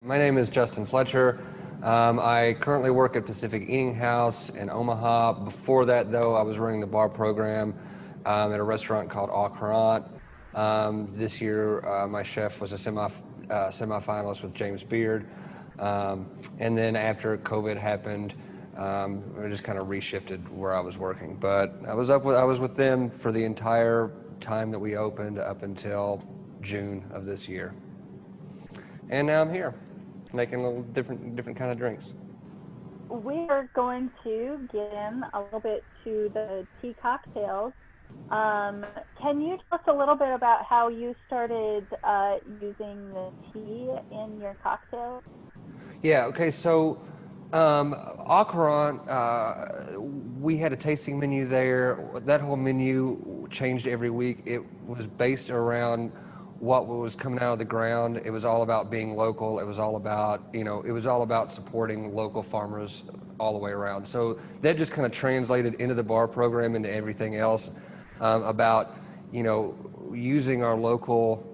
My name is Justin Fletcher. I currently work at Pacific Eating House in Omaha. Before that, though, I was running the bar program at a restaurant called Au Courant. This year, my chef was a semifinalist with James Beard. And then after COVID happened, I just kind of reshifted where I was working. But I was with them for the entire time that we opened up until June of this year. And now I'm here, making a little different kind of drinks. We are going to get in a little bit to the tea cocktails. Can you tell us a little bit about how you started using the tea in your cocktails? Yeah, okay, so Au Courant, we had a tasting menu there. That whole menu changed every week. It was based around what was coming out of the ground. It was all about being local. It was all about, it was all about supporting local farmers all the way around. So that just kind of translated into the bar program, into everything else about, using our local,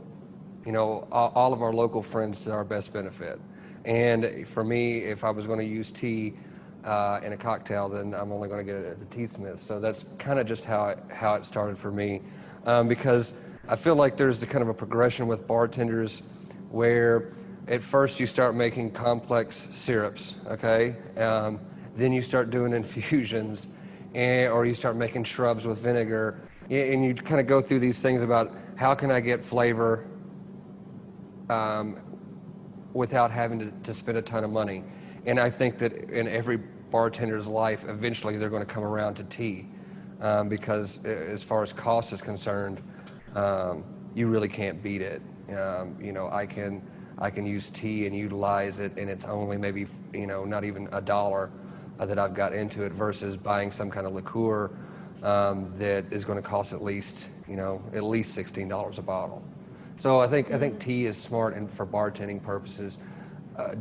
all of our local friends to our best benefit. And for me, if I was going to use tea in a cocktail, then I'm only going to get it at the Tea Smith. So that's kind of just how it started for me, because I feel like there's a kind of a progression with bartenders where at first you start making complex syrups, okay? Then you start doing infusions, or you start making shrubs with vinegar, and you kind of go through these things about how can I get flavor without having to spend a ton of money. And I think that in every bartender's life, eventually they're going to come around to tea, because as far as cost is concerned, you really can't beat it. I can use tea and utilize it, and it's only maybe not even $1 that I've got into it, versus buying some kind of liqueur that is going to cost at least $16 a bottle. So I think tea is smart, and for bartending purposes,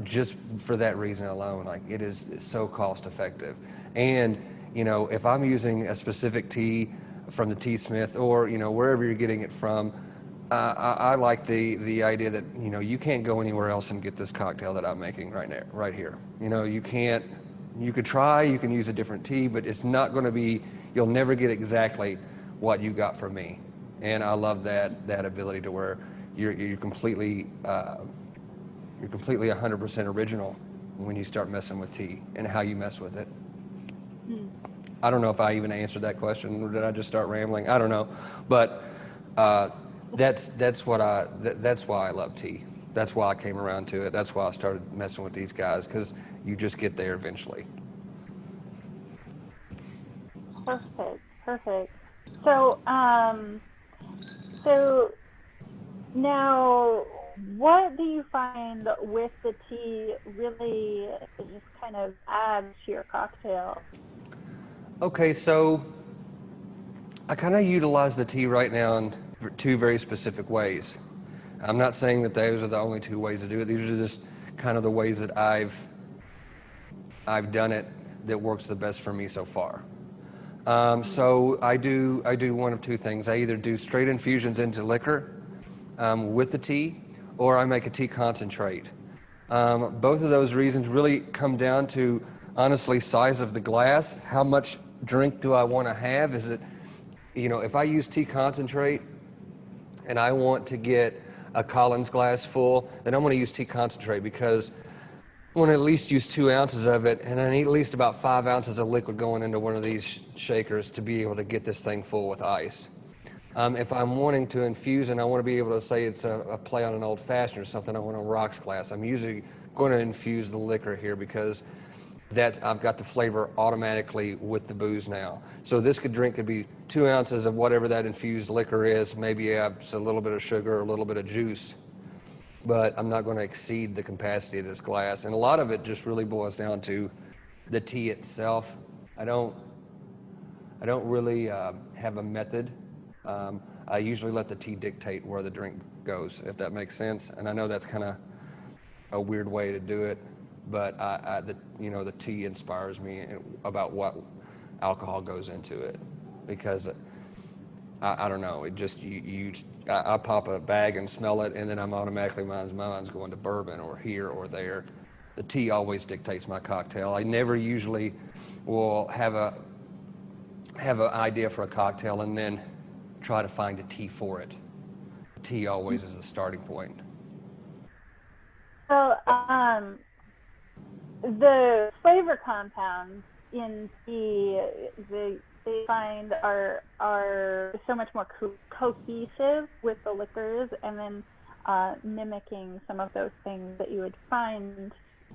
just for that reason alone, like it is so cost effective. And if I'm using a specific tea from the Tea Smith, or wherever you're getting it from, I like the idea that you can't go anywhere else and get this cocktail that I'm making right here. You can't. You could try. You can use a different tea, but it's not going to be. You'll never get exactly what you got from me. And I love that ability to where you're completely 100% original when you start messing with tea and how you mess with it. I don't know if I even answered that question, or did I just start rambling? I don't know, but that's why I love tea. That's why I came around to it. That's why I started messing with these guys, because you just get there eventually. Perfect. So, so now, what do you find with the tea really just kind of adds to your cocktail? Okay, so I kind of utilize the tea right now in two very specific ways. I'm not saying that those are the only two ways to do it. These are just kind of the ways that I've done it that works the best for me so far. So I do one of two things. I either do straight infusions into liquor with the tea, or I make a tea concentrate. Both of those reasons really come down to, honestly, size of the glass. How much drink do I want to have? Is it, if I use tea concentrate and I want to get a Collins glass full, then I'm going to use tea concentrate, because I want to at least use 2 ounces of it, and I need at least about 5 ounces of liquid going into one of these shakers to be able to get this thing full with ice. If I'm wanting to infuse and I want to be able to say it's a play on an old fashioned or something, I want a rocks glass. I'm usually going to infuse the liquor here, because that I've got the flavor automatically with the booze now. So this could be 2 ounces of whatever that infused liquor is, maybe a little bit of sugar or a little bit of juice, but I'm not going to exceed the capacity of this glass. And a lot of it just really boils down to the tea itself. I don't really have a method. I usually let the tea dictate where the drink goes, if that makes sense. And I know that's kind of a weird way to do it, but the tea inspires me about what alcohol goes into it, because I don't know. It just I pop a bag and smell it, and then I'm automatically my mind's going to bourbon or here or there. The tea always dictates my cocktail. I never usually will have an idea for a cocktail and then try to find a tea for it. Tea always is the starting point. So, the flavor compounds in tea, they find are so much more cohesive with the liquors, and then mimicking some of those things that you would find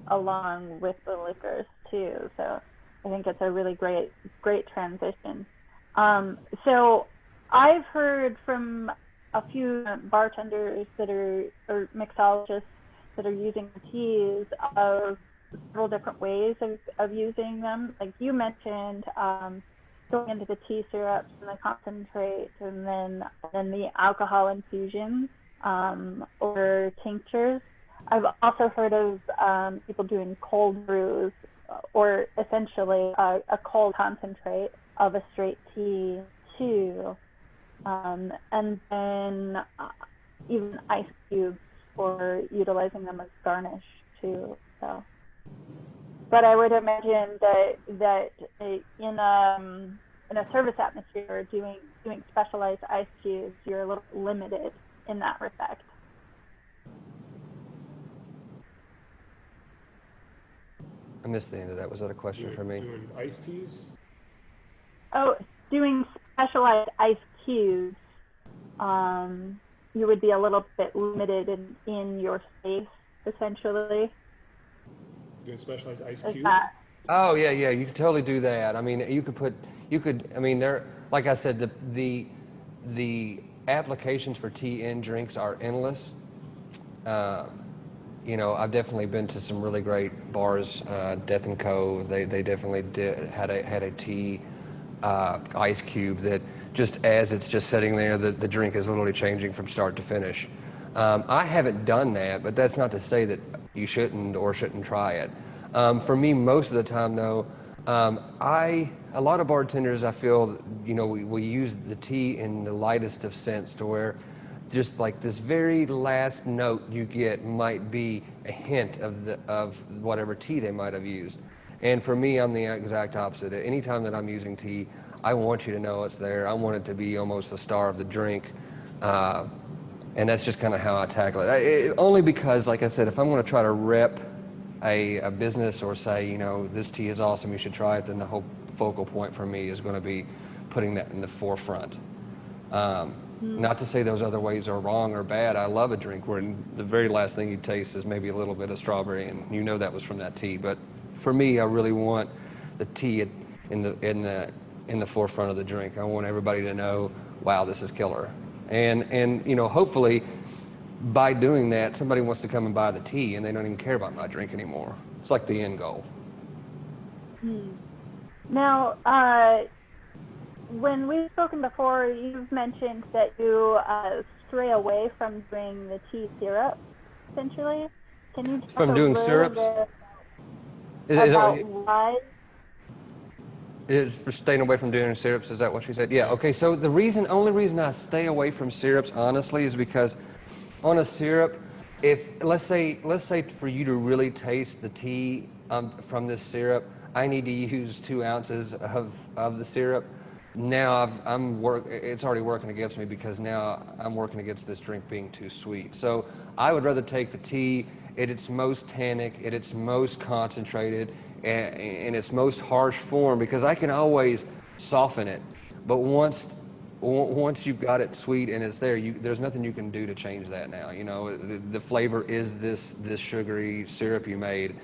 along with the liquors too. So I think it's a really great transition. So I've heard from a few bartenders or mixologists that are using teas of several different ways of using them. Like you mentioned, going into the tea syrups and the concentrates, and then the alcohol infusions or tinctures. I've also heard of people doing cold brews, or essentially a cold concentrate of a straight tea too, and then even ice cubes for utilizing them as garnish too. So, but I would imagine that in a service atmosphere, doing specialized ice cubes, you're a little limited in that respect. I missed the end of that. Was that a question for me? Doing iced teas? Oh, doing specialized ice cubes, you would be a little bit limited in your space, essentially. Doing specialized ice Is cubes? that? Oh yeah, you could totally do that. I mean, I mean, there, like I said, the applications for tea in drinks are endless. You know, I've definitely been to some really great bars, Death and Co. They definitely had a tea ice cube that just as it's just sitting there, the drink is literally changing from start to finish. I haven't done that, but that's not to say that you shouldn't or shouldn't try it. For me, most of the time though, a lot of bartenders, I feel, you know, we use the tea in the lightest of sense, to where just like this very last note you get might be a hint of whatever tea they might have used. And for me, I'm the exact opposite. Anytime that I'm using tea, I want you to know it's there. I want it to be almost the star of the drink. And that's just kind of how I tackle it. Only because, like I said, if I'm going to try to rep a business or say, you know, this tea is awesome, you should try it, then the whole focal point for me is going to be putting that in the forefront. Not to say those other ways are wrong or bad. I love a drink where the very last thing you taste is maybe a little bit of strawberry, and you know that was from that tea. But for me, I really want the tea in the forefront of the drink. I want everybody to know, wow, this is killer. And you know, hopefully, by doing that, somebody wants to come and buy the tea, and they don't even care about my drink anymore. It's like the end goal. Now, when we've spoken before, you've mentioned that you stray away from doing the tea syrup, essentially. Can you talk From a doing little syrups? bit Is about that why? is for staying away from doing syrups? Is that what you said? Yeah. Okay. So the only reason I stay away from syrups, honestly, is because on a syrup, if let's say for you to really taste the tea from this syrup, I need to use 2 ounces of the syrup. Now it's already working against me, because now I'm working against this drink being too sweet. So I would rather take the tea at its most tannic, at its most concentrated, and in its most harsh form, because I can always soften it. But once you've got it sweet and it's there, there's nothing you can do to change that now. You know, the flavor is this sugary syrup you made.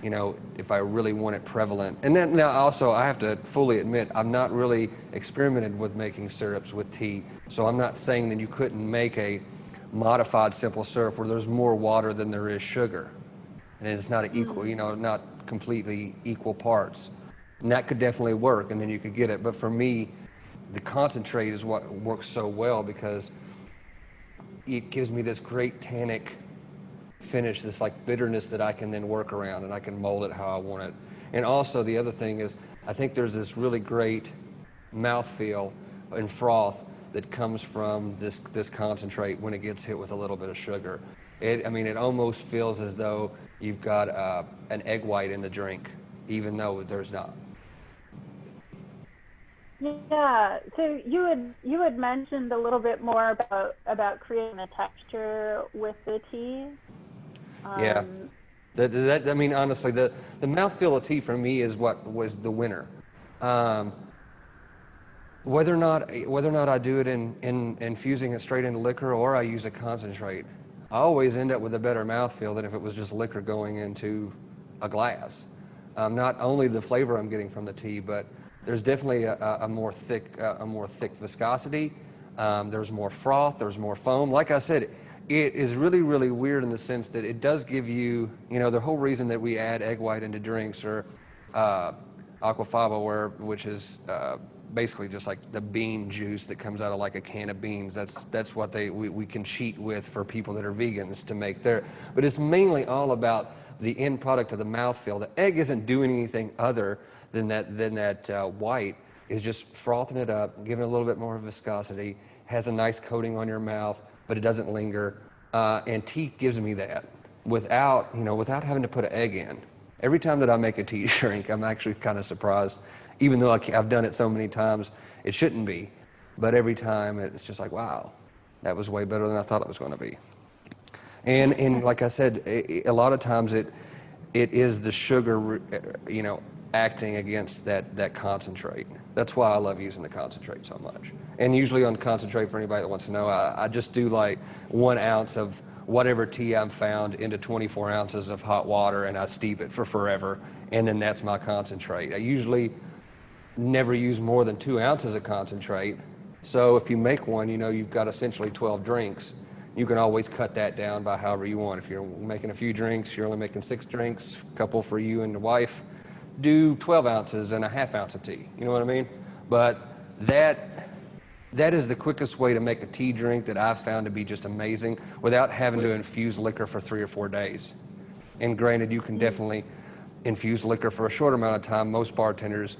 You know, if I really want it prevalent. And then now also, I have to fully admit, I've not really experimented with making syrups with tea. So I'm not saying that you couldn't make a modified simple syrup where there's more water than there is sugar. And it's not equal, you know, not completely equal parts. And that could definitely work, and then you could get it. But for me, the concentrate is what works so well, because it gives me this great tannic finish, this like bitterness that I can then work around, and I can mold it how I want it. And also the other thing is, I think there's this really great mouthfeel and froth that comes from this concentrate when it gets hit with a little bit of sugar. I mean, it almost feels as though you've got an egg white in the drink, even though there's not. Yeah. So you had mentioned a little bit more about creating the texture with the tea. Yeah. Um, I mean, honestly, the mouthfeel of tea for me is what was the winner. Um, whether or not I do it in infusing it straight into liquor or I use a concentrate, I always end up with a better mouthfeel than if it was just liquor going into a glass. Not only the flavor I'm getting from the tea, but there's definitely a more thick viscosity. There's more froth. There's more foam. Like I said, it is really, really weird in the sense that it does give you, the whole reason that we add egg white into drinks or aquafaba, which is basically just like the bean juice that comes out of like a can of beans. That's what we can cheat with for people that are vegans to make their. But it's mainly all about the end product of the mouthfeel. The egg isn't doing anything other than that white is just frothing it up, giving it a little bit more viscosity, has a nice coating on your mouth, but it doesn't linger. And tea gives me that without having to put an egg in. Every time that I make a tea drink, I'm actually kind of surprised, even though I've done it so many times, it shouldn't be. But every time it's just like, wow, that was way better than I thought it was going to be. And like I said, a lot of times it is the sugar, acting against that concentrate. That's why I love using the concentrate so much. And usually on concentrate, for anybody that wants to know, I just do like 1 ounce of whatever tea I've found into 24 ounces of hot water, and I steep it for forever, and then that's my concentrate. I usually never use more than 2 ounces of concentrate. So if you make one, you've got essentially 12 drinks. You can always cut that down by however you want. If you're making a few drinks, you're only making 6 drinks, a couple for you and the wife, do 12 ounces and a half ounce of tea. You know what I mean? But that is the quickest way to make a tea drink that I've found to be just amazing without having to infuse liquor for 3 or 4 days. And granted, you can definitely infuse liquor for a short amount of time. Most bartenders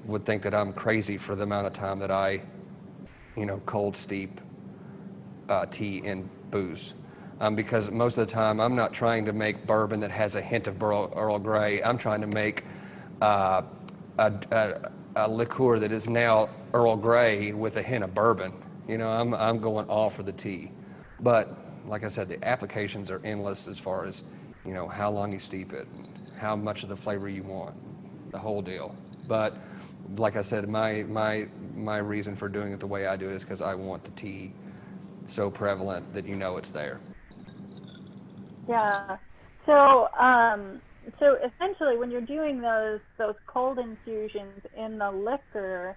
would think that I'm crazy for the amount of time that I, cold steep tea in booze. Because most of the time I'm not trying to make bourbon that has a hint of Earl Grey. I'm trying to make a liqueur that is now Earl Grey with a hint of bourbon. I'm going all for the tea. But like I said, the applications are endless as far as, how long you steep it, and how much of the flavor you want, the whole deal. But like I said, my reason for doing it the way I do it is because I want the tea so prevalent that it's there. Yeah. So essentially, when you're doing those cold infusions in the liquor,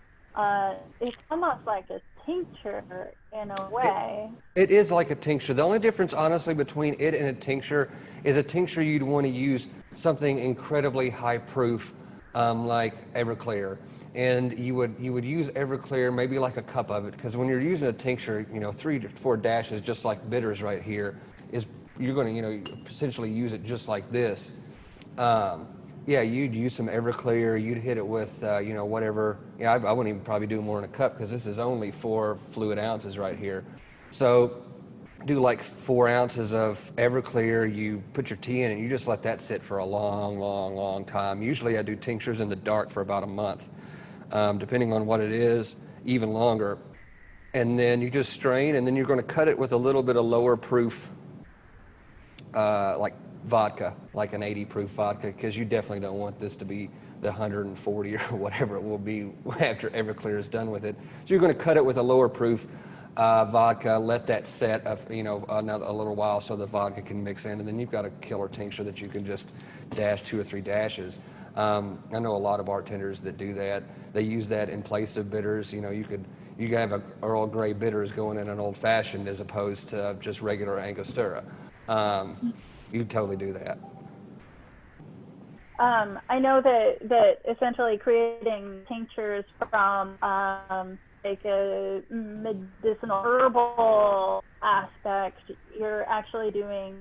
it's almost like a tincture in a way. It is like a tincture. The only difference, honestly, between it and a tincture is a tincture you'd want to use something incredibly high proof, like Everclear. And you would use Everclear, maybe like a cup of it, because when you're using a tincture, 3 to 4 dashes, just like bitters right here, you're going to, essentially use it just like this. Yeah, you'd use some Everclear, you'd hit it with, whatever. Yeah, I wouldn't even probably do more in a cup because this is only 4 fluid ounces right here. So do like 4 ounces of Everclear, you put your tea in and you just let that sit for a long, long, long time. Usually I do tinctures in the dark for about a month, depending on what it is, even longer. And then you just strain, and then you're going to cut it with a little bit of lower proof, like vodka, like an 80 proof vodka, because you definitely don't want this to be the 140 or whatever it will be after Everclear is done with it. So you're going to cut it with a lower proof vodka, let that set a little while so the vodka can mix in, and then you've got a killer tincture that you can just dash 2 or 3 dashes. I know a lot of bartenders that do that. They use that in place of bitters. You can have a Earl Grey bitters going in an old fashioned as opposed to just regular Angostura. You totally do that. I know that essentially creating tinctures from like a medicinal herbal aspect, you're actually doing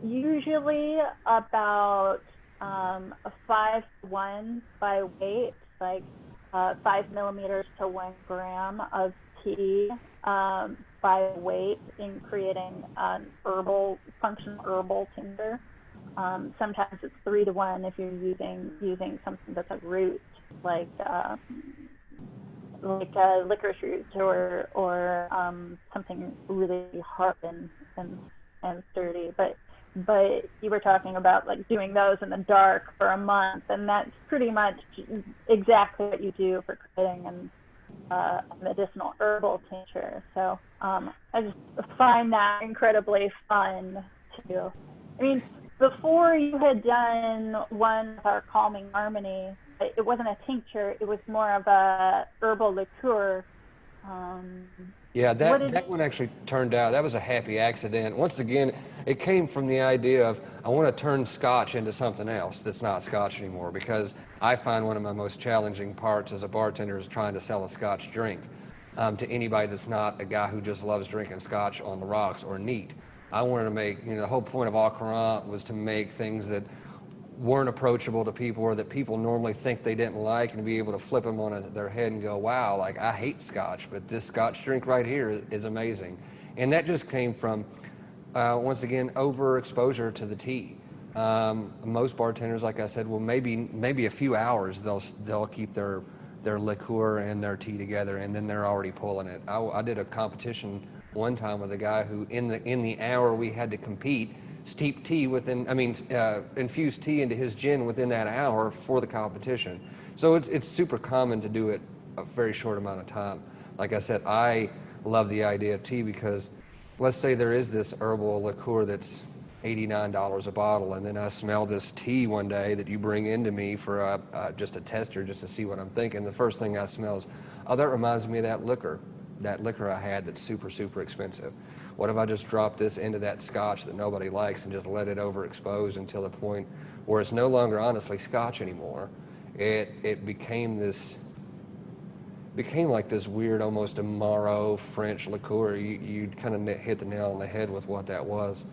usually about a 5:1 by weight, like 5 millimeters to 1 gram of tea by weight in creating an functional herbal tincture. Sometimes it's 3 to 1 if you're using something that's a root, like licorice root or something really hard and sturdy. But you were talking about like doing those in the dark for a month, and that's pretty much exactly what you do for creating a medicinal herbal tincture. So I just find that incredibly fun too. I mean, before you had done one with our Calming Harmony, it wasn't a tincture, it was more of a herbal liqueur. Yeah, What did that one actually turned out, that was a happy accident. Once again, it came from the idea of, I want to turn scotch into something else that's not scotch anymore, because I find one of my most challenging parts as a bartender is trying to sell a scotch drink to anybody that's not a guy who just loves drinking scotch on the rocks or neat. I wanted to make, the whole point of Au Courant was to make things that weren't approachable to people or that people normally think they didn't like, and to be able to flip them on their head and go, wow, like I hate scotch, but this scotch drink right here is amazing. And that just came from, once again, overexposure to the tea. Most bartenders, like I said, will maybe a few hours they'll keep their liqueur and their tea together, and then they're already pulling it. I did a competition one time with a guy who in the hour we had to compete, steep tea infused tea into his gin within that hour for the competition. So it's super common to do it a very short amount of time. Like I said, I love the idea of tea because let's say there is this herbal liqueur that's $89 a bottle, and then I smell this tea one day that you bring into me for just a tester, just to see what I'm thinking. The first thing I smell is, oh, that reminds me of that liquor I had that's super, super expensive. What if I just drop this into that scotch that nobody likes and just let it overexpose until the point where it's no longer honestly scotch anymore? It became like this weird, almost Amaro French liqueur. You kind of hit the nail on the head with what that was.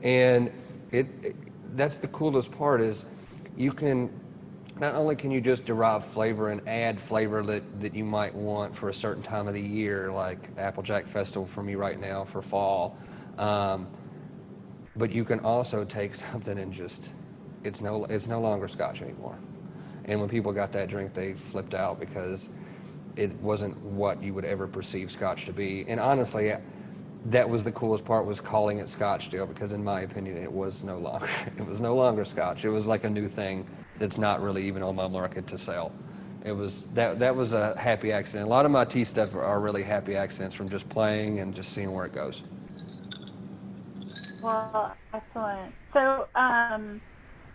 And that's the coolest part is you can, not only can you just derive flavor and add flavor that you might want for a certain time of the year, like Applejack Festival for me right now for fall, but you can also take something and just, it's no longer scotch anymore. And when people got that drink, they flipped out because it wasn't what you would ever perceive scotch to be. And honestly, that was the coolest part, was calling it scotch still, because in my opinion it was no longer scotch. It was like a new thing that's not really even on my market to sell. It was that was a happy accident. A lot of my tea stuff are really happy accidents from just playing and just seeing where it goes. Well, excellent. So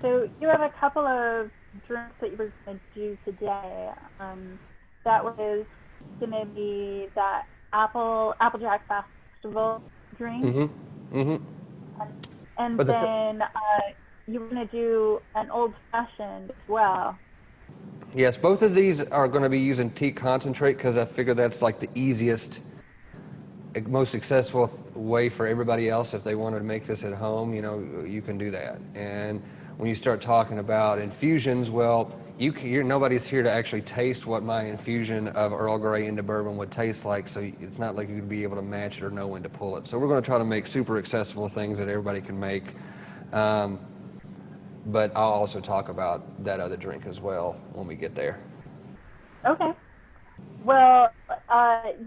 so you have a couple of drinks that you were going to do today. That was going to be that Applejack Festival drink. Mm-hmm. Mm-hmm. And But then you were going to do an old fashioned as well. Yes, both of these are going to be using tea concentrate because I figure that's like the easiest, most successful way for everybody else. If they wanted to make this at home, you can do that. And when you start talking about infusions, well, nobody's here to actually taste what my infusion of Earl Grey into bourbon would taste like, so it's not like you'd be able to match it or know when to pull it. So we're going to try to make super accessible things that everybody can make. But I'll also talk about that other drink as well when we get there. Okay. Well,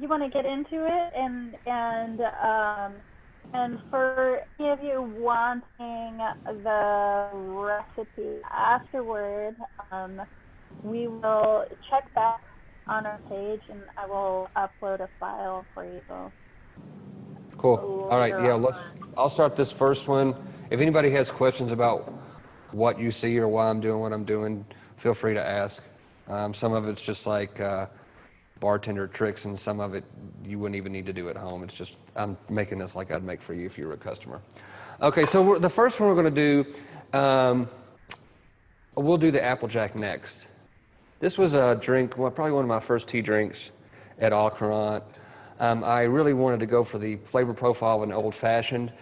you want to get into it, and for any of you wanting the recipe afterward, we will check back on our page, and I will upload a file for you. Cool. All right. Yeah. I'll start this first one. If anybody has questions about what you see or why I'm doing what I'm doing, feel free to ask. Some of it's just like bartender tricks, and some of it you wouldn't even need to do at home. It's just I'm making this like I'd make for you if you were a customer. Okay, so the first one we're going to do, we'll do the Applejack next. This was a drink, probably one of my first tea drinks at Au Courant. I really wanted to go for the flavor profile of an old-fashioned,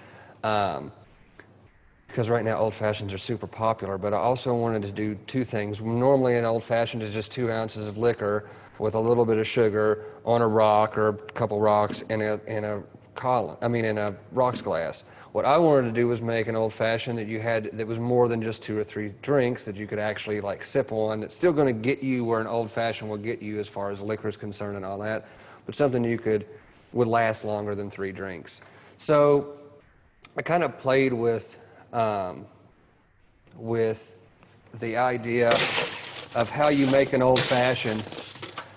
because right now old-fashions are super popular, but I also wanted to do two things. Normally an old-fashioned is just 2 ounces of liquor. with a little bit of sugar on a rock or a couple rocks in a column, in a rocks glass. What I wanted to do was make an old fashioned that was more than just 2 or 3 drinks that you could actually like sip on. It's still going to get you where an old fashioned will get you as far as liquor is concerned and all that, but something would last longer than 3 drinks. So I kind of played with the idea of how you make an old fashioned,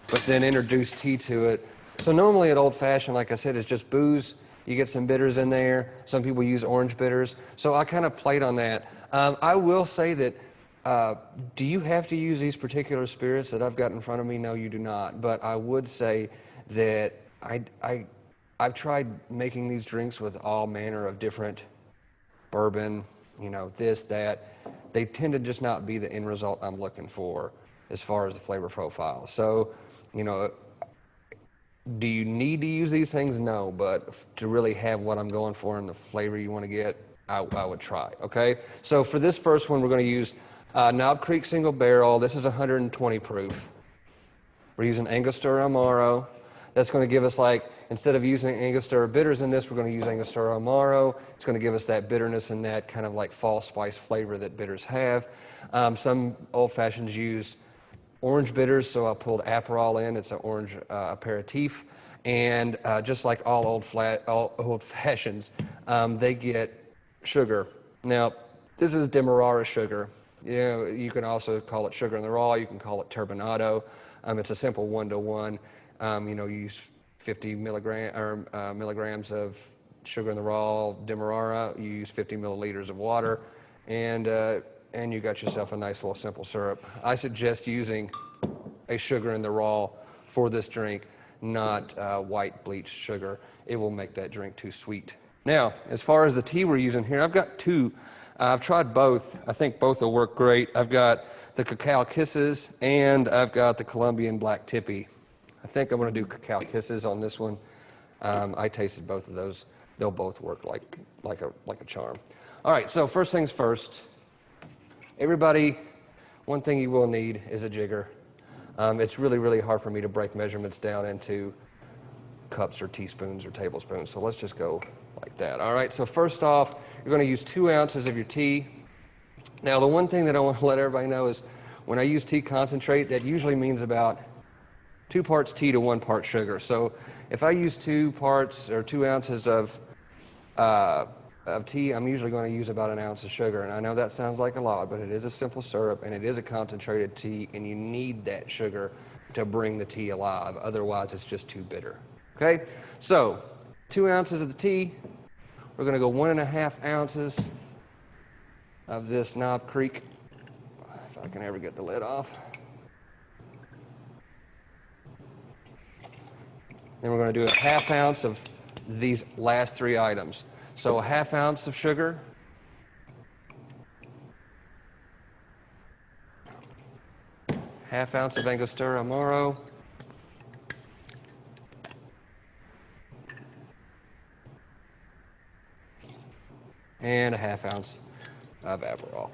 but then introduce tea to it. So normally an old fashioned, like I said, is just booze. You get some bitters in there. Some people use orange bitters. So I kind of played on that. I will say that, do you have to use these particular spirits that I've got in front of me? No, you do not. But I would say that I've tried making these drinks with all manner of different bourbon, this, that. They tend to just not be the end result I'm looking for as far as the flavor profile. So, do you need to use these things? No, but to really have what I'm going for and the flavor you want to get, I would try, okay? So for this first one, we're going to use Knob Creek Single Barrel. This is 120 proof. We're using Angostura Amaro. That's going to give us instead of using Angostura bitters in this, we're going to use Angostura Amaro. It's going to give us that bitterness and that kind of like fall spice flavor that bitters have. Some old fashions use orange bitters, so I pulled Aperol in. It's an orange aperitif. And just like all old fashions, they get sugar. Now, this is Demerara sugar. You can also call it sugar in the raw. You can call it turbinado. It's a simple 1-to-1. You use 50 milligrams of sugar in the raw Demerara. You use 50 milliliters of water, and you got yourself a nice little simple syrup. I suggest using a sugar in the raw for this drink, not white bleached sugar. It will make that drink too sweet. Now, as far as the tea we're using here, I've got 2. I've tried both. I think both will work great. I've got the Cacao Kisses and I've got the Colombian Black Tippy. I think I'm going to do Cacao Kisses on this one. I tasted both of those. They'll both work like a charm. All right, so first things first. Everybody, one thing you will need is a jigger. It's really, really hard for me to break measurements down into cups or teaspoons or tablespoons, so let's just go like that. All right, so first off, you're going to use 2 ounces of your tea. Now, the one thing that I want to let everybody know is when I use tea concentrate, that usually means about 2 parts tea to 1 part sugar. So if I use 2 ounces of tea, I'm usually going to use about 1 ounce of sugar. And I know that sounds like a lot, but it is a simple syrup and it is a concentrated tea, and you need that sugar to bring the tea alive. Otherwise, it's just too bitter. Okay? So 2 ounces of the tea. We're going to go 1.5 ounces of this Knob Creek, if I can ever get the lid off. Then we're going to do 1/2 ounce of these last 3 items. So 1/2 ounce of sugar, half ounce of Angostura Amaro, and 1/2 ounce of Aperol.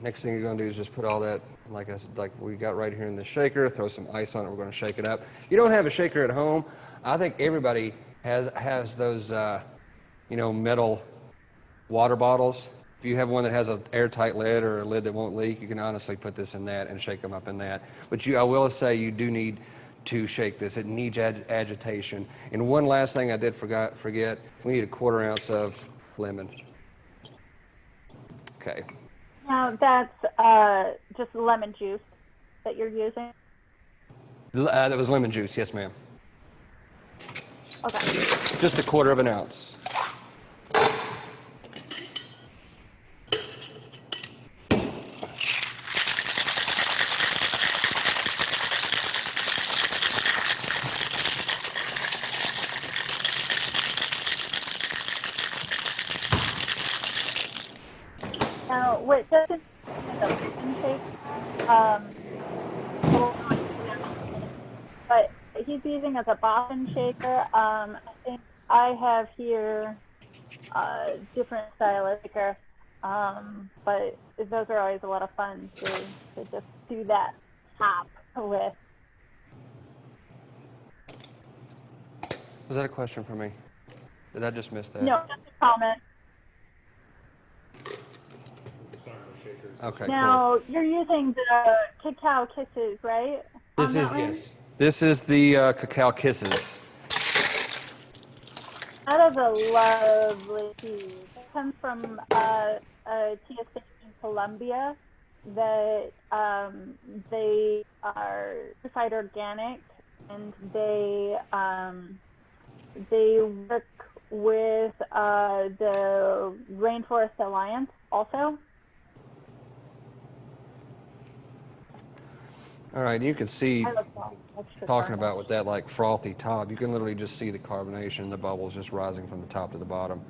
Next thing you're going to do is just put all that, like we got right here in the shaker, throw some ice on it. We're going to shake it up. You don't have a shaker at home. I think everybody has those, metal water bottles. If you have one that has an airtight lid or a lid that won't leak, you can honestly put this in that and shake them up in that. But I will say you do need to shake this. It needs agitation. And one last thing I did forget, we need 1/4 ounce of lemon. Okay. Now that's just lemon juice that you're using? That was lemon juice, yes ma'am. Okay. Just 1/4 ounce. Now, what doesn't the intake, but he's using as a boffin shaker. I think I have here different style of shaker, but those are always a lot of fun to just do that top. with. Was that a question for me? Did I just miss that? No, just a comment. Talking about shakers. Okay, cool. Now, you're using the Cacao Kisses, right? This on is, that one? yes. This is the Cacao Kisses. That is a lovely tea. It comes from a tea estate in Colombia that they are certified organic, and they work with the Rainforest Alliance also. All right, you can see, I love that. Extra talking garnish. about with that like frothy top, you can literally just see the carbonation, the bubbles just rising from the top to the bottom.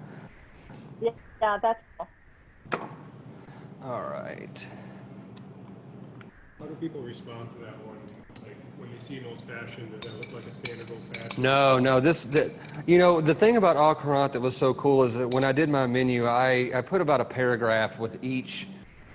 Yeah, that's cool. All right. How do people respond to that one? Like, when they see an old fashioned, does that look like a standard old fashioned? No, no, you know, the thing about Au Courant that was so cool is that when I did my menu, I put about a paragraph with each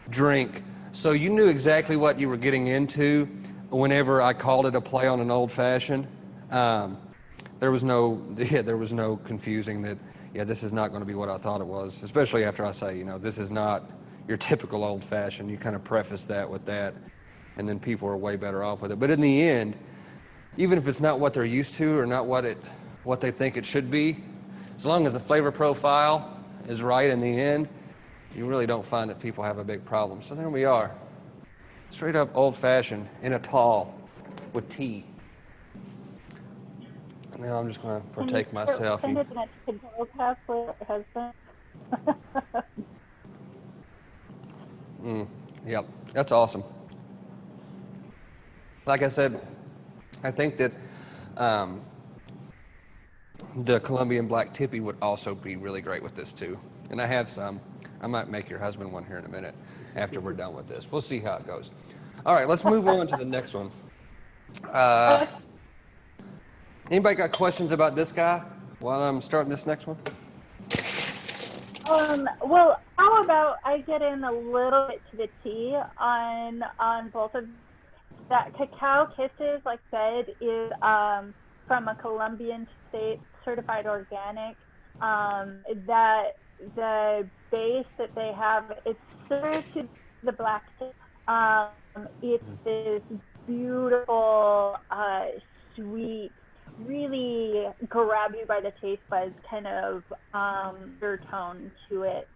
drink, so you knew exactly what you were getting into whenever I called it a play on an old fashioned. There was no, there was no confusing that, yeah, this is not going to be what I thought it was, especially after I say, you know, this is not your typical old fashioned. You kind of preface that with that, and then people are way better off with it. But in the end, even if it's not what they're used to or not what they think it should be, as long as the flavor profile is right in the end, you really don't find that people have a big problem. So there we are. Straight up old fashioned in a tall with tea. Now I'm just going to partake my selfie. Send it in a to-go cup for your husband. Yep, that's awesome. Like I said, I think that the Colombian Black Tippy would also be really great with this too. And I have some. I might make your husband one here in a minute after we're done with this. We'll see how it goes. All right, let's move on to the next one. Anybody got questions about this guy while I'm starting this next one? Well, how about I get in a little bit to the tea on both of that. Cacao Kisses, like I said, is from a Colombian state certified organic. That the base that they have, it's similar to the black tea. It's this beautiful, sweet, really grab you by the taste buds kind of undertone to it.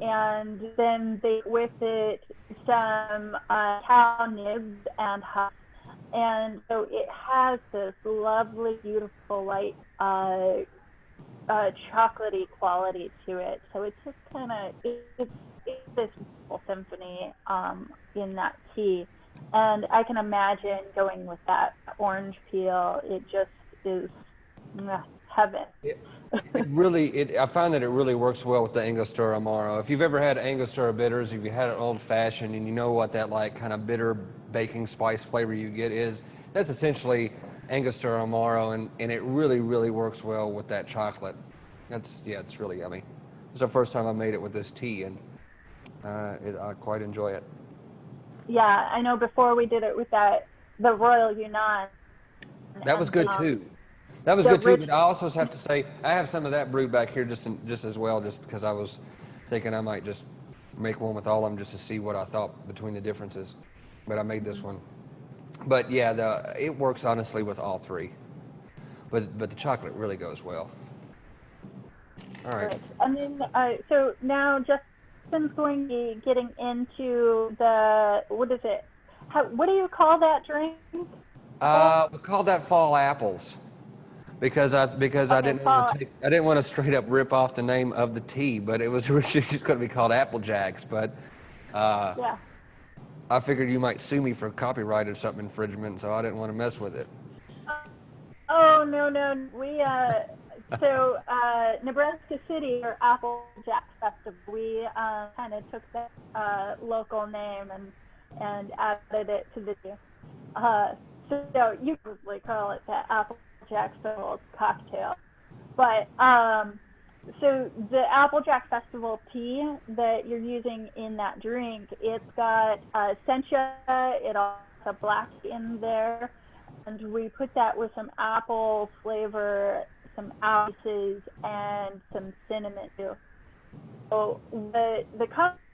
And then they with it some cow nibs and husks. And so it has this lovely, beautiful, light, chocolatey quality to it. So it's just kind of, it's this beautiful symphony in that tea. And I can imagine going with that orange peel. It just is heaven. I find that it really works well with the Angostura Amaro. If you've ever had Angostura bitters, if you had an old fashioned and you know what that like kind of bitter baking spice flavor you get is, that's essentially Angostura Amaro, and it really, really works well with that chocolate. It's really yummy. It's the first time I made it with this tea, and I quite enjoy it. Yeah, I know before we did it with the Royal Yunnan. That was good too. That was good too, but I also have to say, I have some of that brewed back here just as well, just because I was thinking I might just make one with all of them just to see what I thought between the differences. But I made this one. But yeah, it works honestly with all three. But the chocolate really goes well. All right. And then, so now Justin's going to be getting into what is it? What do you call that drink? We call that fall apples. Because I didn't want to straight up rip off the name of the tea, but it was originally just going to be called Apple Jacks. But yeah, I figured you might sue me for copyright or something infringement, so I didn't want to mess with it. Oh no, we so Nebraska City or Applejack Festival, we kind of took that local name and added it to the so you could probably call it the Applejack Festival cocktail. But so the Applejack Festival tea that you're using in that drink, it's got sencha. It also a black in there, and we put that with some apple flavor, some ounces, and some cinnamon too. So the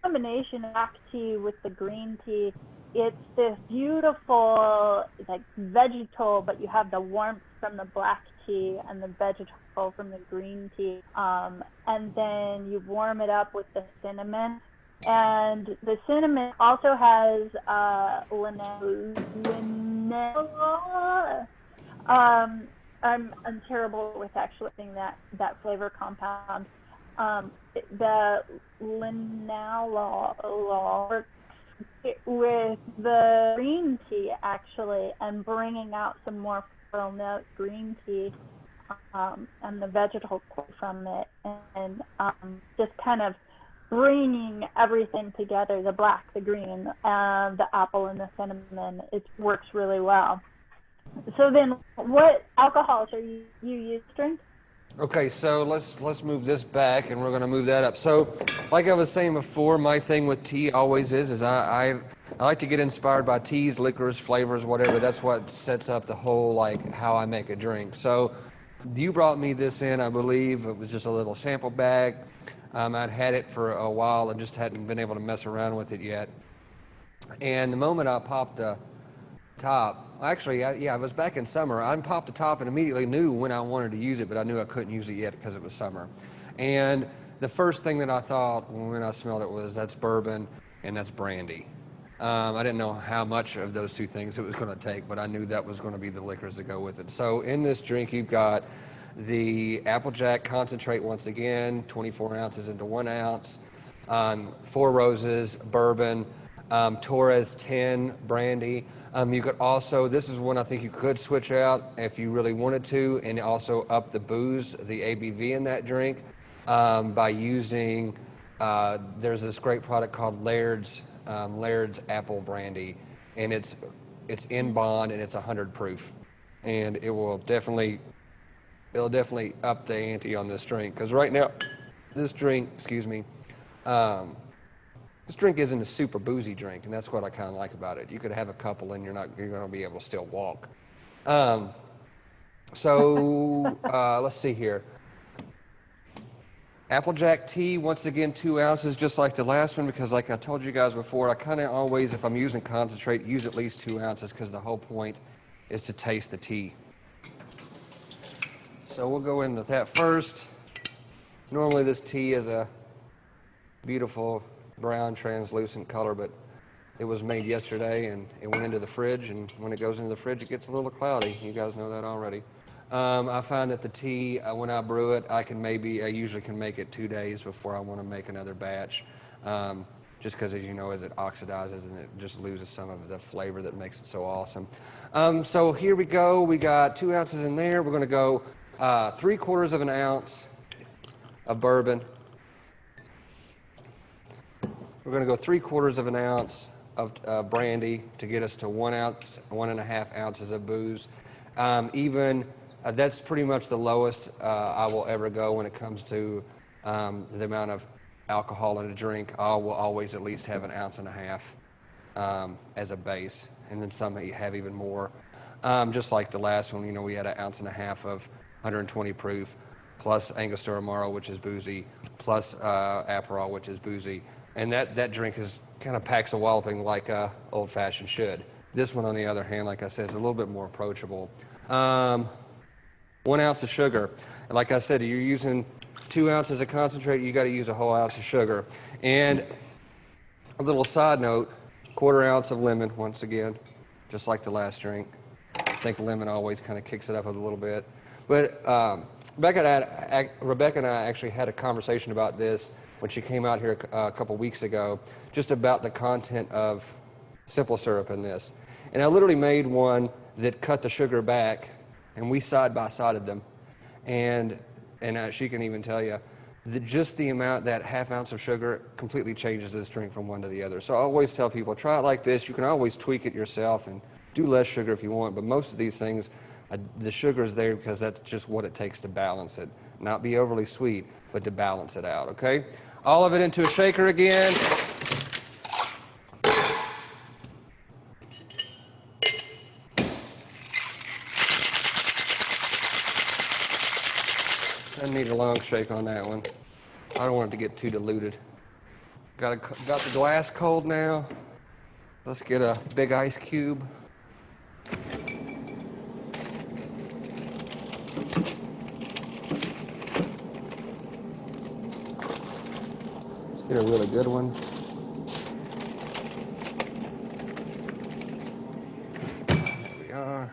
combination of black tea with the green tea, it's this beautiful like vegetal, but you have the warmth from the black tea and the vegetal from the green tea. And then you warm it up with the cinnamon. And the cinnamon also has linalool. I'm terrible with actually saying that flavor compound. The linalool works with the green tea actually, and bringing out some more floral note green tea, and the vegetal from it, and just kind of bringing everything together, the black, the green, the apple, and the cinnamon. It works really well. So then what alcohols are you use to drink? Okay, so let's move this back, and we're going to move that up. So, like I was saying before, my thing with tea always is I like to get inspired by teas, liquors, flavors, whatever. That's what sets up the whole, like, how I make a drink. So, you brought me this in, I believe. It was just a little sample bag. I'd had it for a while and just hadn't been able to mess around with it yet. And the moment I popped the top, actually, I was back in summer. I popped the top and immediately knew when I wanted to use it, but I knew I couldn't use it yet because it was summer. And the first thing that I thought when I smelled it was, that's bourbon and that's brandy. I didn't know how much of those two things it was going to take, but I knew that was going to be the liquors to go with it. So in this drink, you've got the Applejack concentrate once again, 24 ounces into 1 ounce, Four Roses bourbon, Torres 10 brandy. You could also, this is one I think you could switch out if you really wanted to, and also up the booze, the ABV in that drink, by using, there's this great product called Laird's Apple Brandy, and it's in bond and it's 100 proof, and it'll definitely up the ante on this drink, because right now, this drink, this drink isn't a super boozy drink, and that's what I kind of like about it. You could have a couple and you're going to be able to still walk. Let's see here. Applejack tea, once again, 2 ounces, just like the last one, because like I told you guys before, I kind of always, if I'm using concentrate, use at least 2 ounces, because the whole point is to taste the tea. So we'll go in with that first. Normally this tea is a beautiful brown translucent color, but it was made yesterday and it went into the fridge, and when it goes into the fridge it gets a little cloudy. You guys know that already. I find that the tea, when I brew it, I usually can make it 2 days before I want to make another batch, just because, as you know, as it oxidizes and it just loses some of the flavor that makes it so awesome. So here we go. We got 2 ounces in there. We're going to go 3/4 of an ounce of bourbon. We're going to go 3/4 of an ounce of brandy to get us to 1 ounce, 1.5 ounces of booze. That's pretty much the lowest I will ever go when it comes to the amount of alcohol in a drink. I will always at least have 1.5 ounces as a base, and then some have even more. Just like the last one, we had 1.5 ounces of 120 proof, plus Angostura Amaro, which is boozy, plus Aperol, which is boozy. And that drink kind of packs a walloping like a old fashioned should. This one, on the other hand, like I said, is a little bit more approachable. 1 ounce of sugar. And like I said, you're using 2 ounces of concentrate, you got to use a whole ounce of sugar. And a little side note, 1/4 ounce of lemon, once again, just like the last drink. I think lemon always kind of kicks it up a little bit. But Rebecca and I actually had a conversation about this when she came out here a couple weeks ago, just about the content of simple syrup in this. And I literally made one that cut the sugar back, and we side-by-sided them. And she can even tell you that just the amount, that 1/2 ounce of sugar, completely changes this drink from one to the other. So I always tell people, try it like this. You can always tweak it yourself and do less sugar if you want, but most of these things, the sugar is there because that's just what it takes to balance it. Not be overly sweet, but to balance it out, okay? All of it into a shaker again. need a long shake on that one. I don't want it to get too diluted. Got the glass cold now. Let's get a big ice cube. Let's get a really good one. There we are.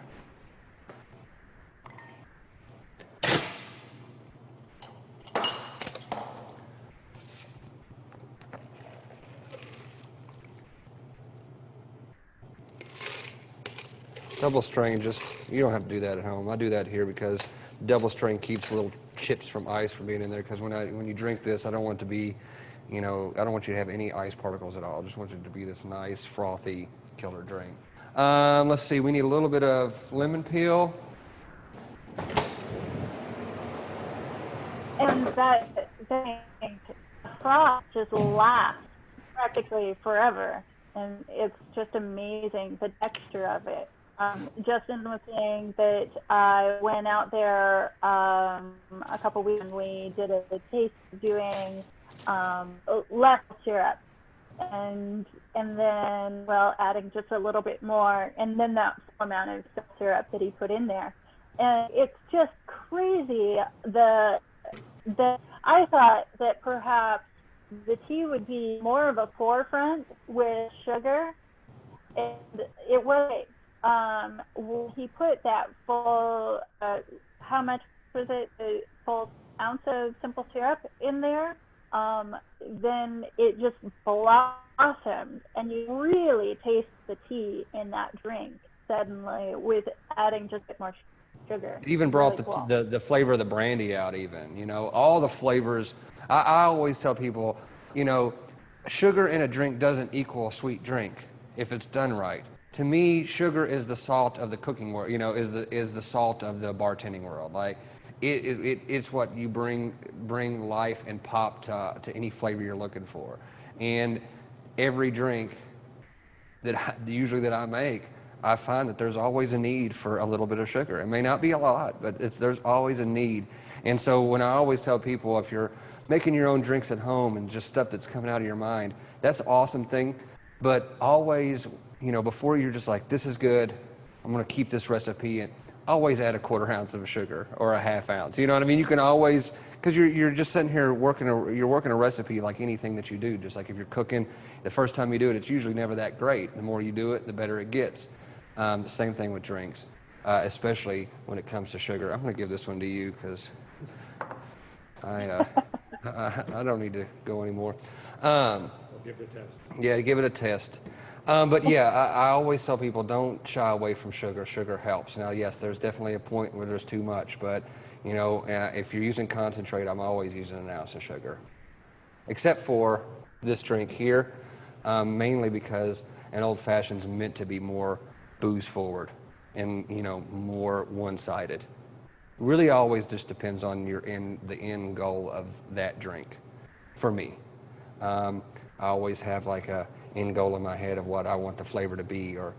Double strain, just, you don't have to do that at home. I do that here because double strain keeps little chips from ice from being in there, because when you drink this, I don't want it to be, I don't want you to have any ice particles at all. I just want it to be this nice, frothy, killer drink. Let's see, we need a little bit of lemon peel. And that thing, the froth just lasts practically forever. And it's just amazing, the texture of it. Justin was saying that I went out there a couple weeks and we did a taste doing less syrup and then, well, adding just a little bit more, and then that amount of syrup that he put in there. And it's just crazy. I thought that perhaps the tea would be more of a forefront with sugar, and it was. He put that full, how much was it, the full ounce of simple syrup in there, then it just blossomed, and you really taste the tea in that drink suddenly with adding just a bit more sugar. It even brought Really cool. the flavor of the brandy out even, all the flavors. I always tell people, sugar in a drink doesn't equal a sweet drink if it's done right. To me, sugar is the salt of the cooking world, is the salt of the bartending world. Like, it's what you bring life and pop to any flavor you're looking for. And every drink that I make, I find that there's always a need for a little bit of sugar. It may not be a lot, but there's always a need. And so when I always tell people, if you're making your own drinks at home and just stuff that's coming out of your mind, that's an awesome thing. But always, before you're just like, this is good, I'm going to keep this recipe, and always add a 1/4 ounce of sugar or a 1/2 ounce. You know what I mean? You can always, because you're just sitting here working a recipe like anything that you do. Just like if you're cooking, the first time you do it, it's usually never that great. The more you do it, the better it gets. Same thing with drinks, especially when it comes to sugar. I'm going to give this one to you because I don't need to go anymore. I'll give it a test. Yeah, give it a test. But yeah, I always tell people, don't shy away from sugar. Sugar helps. Now, yes, there's definitely a point where there's too much, but if you're using concentrate, I'm always using an ounce of sugar. Except for this drink here, mainly because an old fashioned is meant to be more booze forward and more one-sided. Really always just depends on the end goal of that drink, for me. I always have like a end goal in my head of what I want the flavor to be or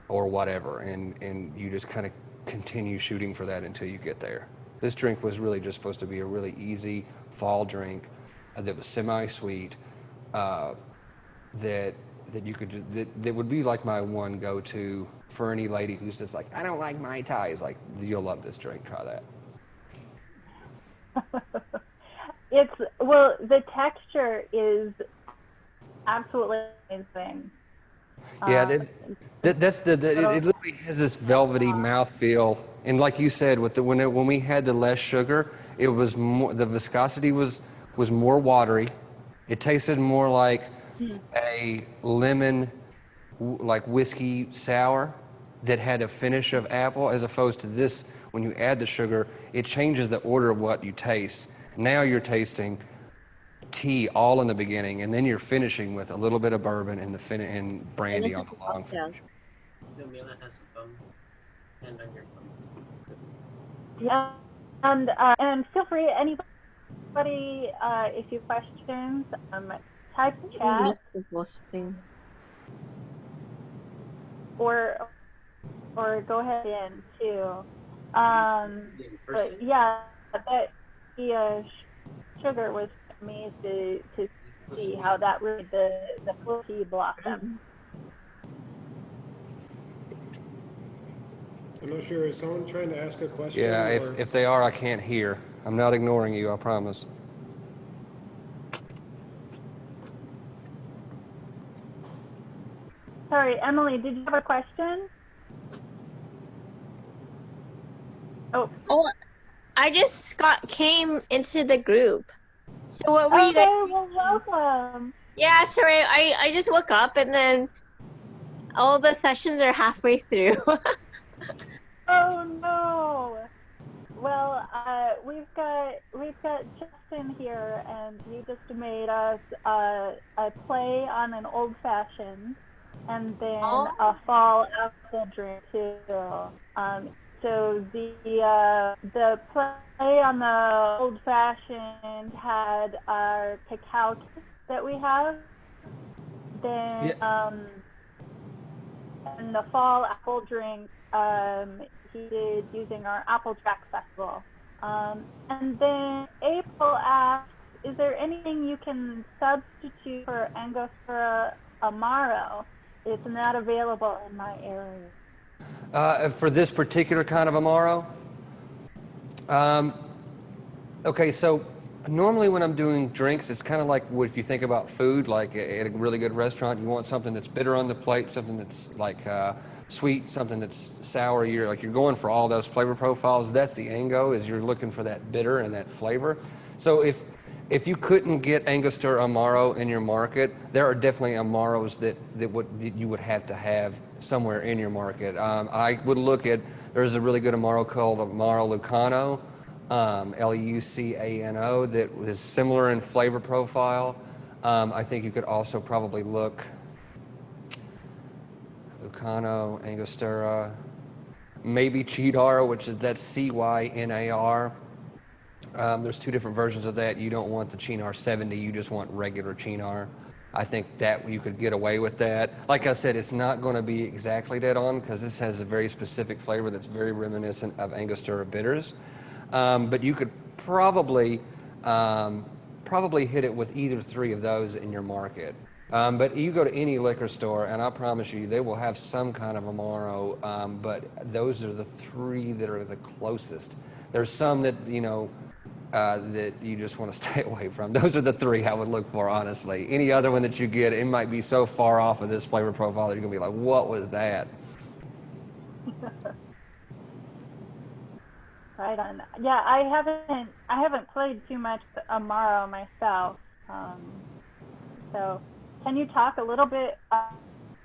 whatever, and you just kind of continue shooting for that until you get there. This drink was really just supposed to be a really easy fall drink that was semi-sweet, that would be like my one go-to for any lady who's just like, I don't like Mai Tais. Like, you'll love this drink. Try that. The texture is absolutely amazing. Yeah, it literally has this velvety mouthfeel, and like you said, when we had the less sugar, it was more, the viscosity was more watery. It tasted more like a lemon, like whiskey sour that had a finish of apple, as opposed to this. When you add the sugar, it changes the order of what you taste. Now you're tasting tea all in the beginning, and then you're finishing with a little bit of bourbon and brandy on the long finish. Lumila has a bum and on your bum. Yeah, and feel free, anybody, if you have questions, type in chat or go ahead in too. But yeah, sugar was amazed to see how that really the full tea blossom. I'm not sure, is someone trying to ask a question? Yeah, or- if they are, I can't hear. I'm not ignoring you, I promise. Sorry, Emily, did you have a question? Oh, Oh, I just came into the group. So what were you guys? okay, well, welcome. Yeah, sorry, I just woke up and then all the sessions are halfway through. Oh no. Well, we've got Justin here, and he just made us a play on an old fashioned, and then a fall apple drink too. So the play on the old fashioned had our cacao that we have. Then Yeah. and the fall apple drink he did using our Apple Jack Festival. And then April asks, is there anything you can substitute for Angostura Amaro? It's not available in my area. For this particular kind of Amaro, okay, so normally when I'm doing drinks, it's kind of like if you think about food, like at a really good restaurant, you want something that's bitter on the plate, something that's like sweet, something that's sour. You're going for all those flavor profiles. That's the Ango, is you're looking for that bitter and that flavor. So if you couldn't get Angostura Amaro in your market, there are definitely Amaros that you would have to have somewhere in your market. I would look at, there's a really good Amaro called Amaro Lucano, Lucano, that is similar in flavor profile. I think you could also probably look Lucano, Angostura, maybe Cheetar, which is that's Cynar. There's two different versions of that. You don't want the Cynar 70, you just want regular Cynar. I think that you could get away with that. Like I said, it's not going to be exactly dead on because this has a very specific flavor that's very reminiscent of Angostura bitters. But you could probably hit it with either three of those in your market. But you go to any liquor store, and I promise you, they will have some kind of Amaro, but those are the three that are the closest. There's some that, that you just want to stay away from. Those are the three I would look for, honestly. Any other one that you get, it might be so far off of this flavor profile that you're going to be like, what was that? Right on. Yeah, I haven't played too much Amaro myself. So can you talk a little bit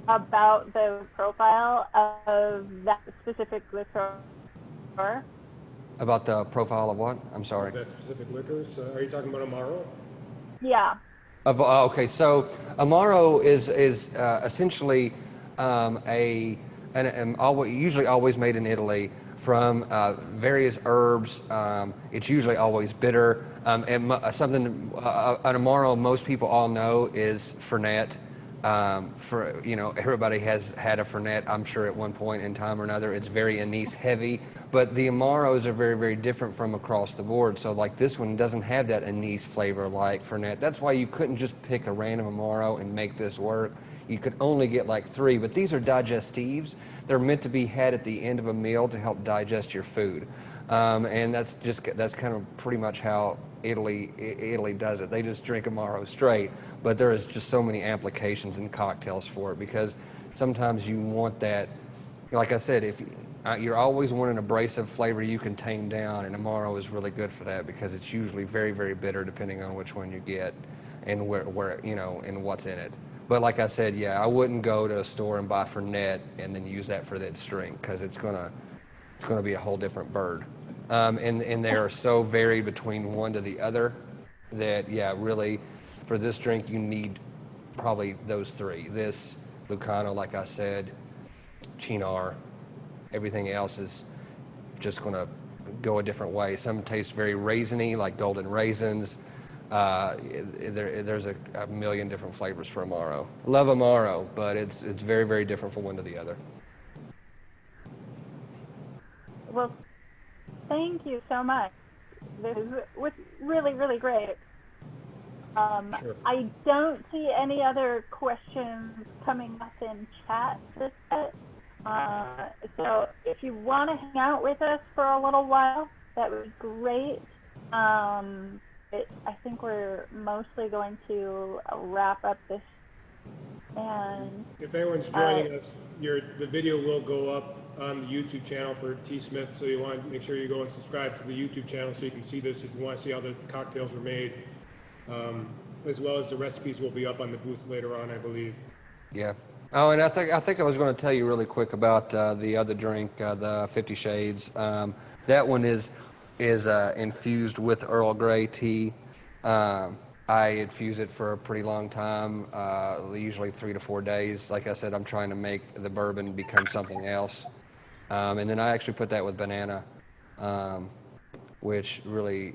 about the profile of that specific liquor? About the profile of what? I'm sorry. That specific liquors, are you talking about Amaro? Yeah. Okay, so Amaro is essentially usually always made in Italy from various herbs. It's usually always bitter. An Amaro most people all know is Fernet. Everybody has had a Fernet, I'm sure, at one point in time or another. It's very anise heavy, but the Amaros are very, very different from across the board. So like this one doesn't have that anise flavor like Fernet. That's why you couldn't just pick a random Amaro and make this work. You could only get like three, but these are digestives. They're meant to be had at the end of a meal to help digest your food. And that's kind of pretty much how Italy does it. They just drink Amaro straight, but there is just so many applications and cocktails for it because sometimes you want that. Like I said, if you're always wanting an abrasive flavor you can tame down, and Amaro is really good for that because it's usually very, very bitter depending on which one you get and where and what's in it. But like I said, yeah, I wouldn't go to a store and buy Fernet and then use that for that drink because it's gonna be a whole different bird. And they are so varied between one to the other that, yeah, really, for this drink, you need probably those three. This, Lucano, like I said, Cynar, everything else is just going to go a different way. Some taste very raisiny, like golden raisins. There's a million different flavors for Amaro. Love Amaro, but it's very, very different from one to the other. Well, thank you so much. was really, really great. Sure. I don't see any other questions coming up in chat this set. So if you want to hang out with us for a little while, that would be great. I think we're mostly going to wrap up this. And If anyone's joining us, the video will go up on the YouTube channel for T. Smith, so you want to make sure you go and subscribe to the YouTube channel so you can see this if you want to see how the cocktails were made. As well as the recipes will be up on the booth later on, I believe. Yeah. Oh, and I think I was going to tell you really quick about the other drink, the 50 Shades. That one is infused with Earl Grey tea. I infuse it for a pretty long time, usually 3 to 4 days. Like I said, I'm trying to make the bourbon become something else. And then I actually put that with banana, which really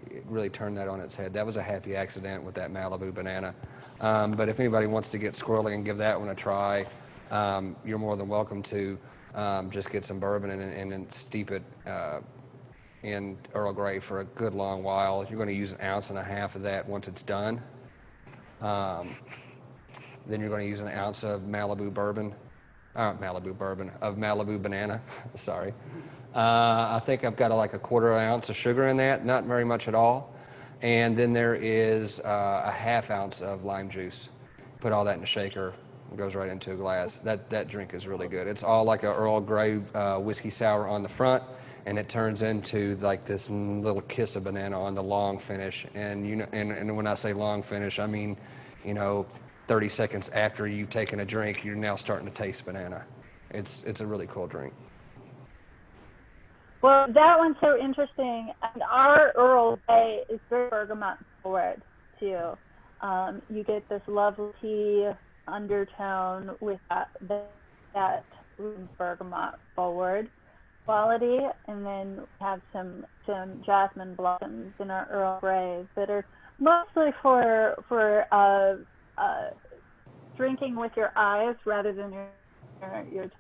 turned that on its head. That was a happy accident with that Malibu banana. But if anybody wants to get squirrely and give that one a try, you're more than welcome to just get some bourbon and then steep it in Earl Grey for a good long while. You're going to use 1.5 ounces of that once it's done. Then you're going to use 1 ounce of Malibu banana. Sorry. I think I've got like a 1/4 ounce of sugar in that, not very much at all. And then there is a 1/2 ounce of lime juice. Put all that in a shaker. It goes right into a glass. That drink is really good. It's all like a Earl Grey whiskey sour on the front, and it turns into like this little kiss of banana on the long finish. And and when I say long finish, I mean, 30 seconds after you've taken a drink, you're now starting to taste banana. It's a really cool drink. well, that one's so interesting. And our Earl Grey is very bergamot forward too. You get this lovely tea undertone with that bergamot forward quality, and then we have some jasmine blossoms in our Earl Grey that are mostly for drinking with your eyes rather than your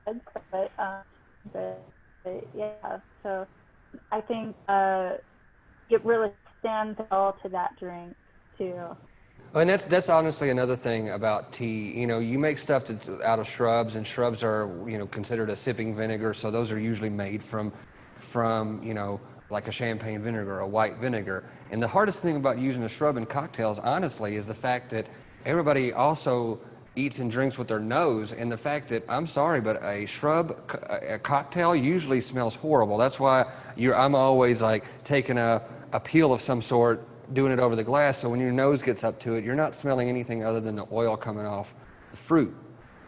head. But yeah, so I think it really stands out to that drink too. And that's honestly another thing about tea. You make stuff that's out of shrubs, and shrubs are considered a sipping vinegar, so those are usually made from like a champagne vinegar, a white vinegar. And the hardest thing about using a shrub in cocktails, honestly, is the fact that everybody also eats and drinks with their nose, and the fact that, I'm sorry, but a cocktail usually smells horrible. That's why I'm always like taking a peel of some sort, doing it over the glass, so when your nose gets up to it, you're not smelling anything other than the oil coming off the fruit.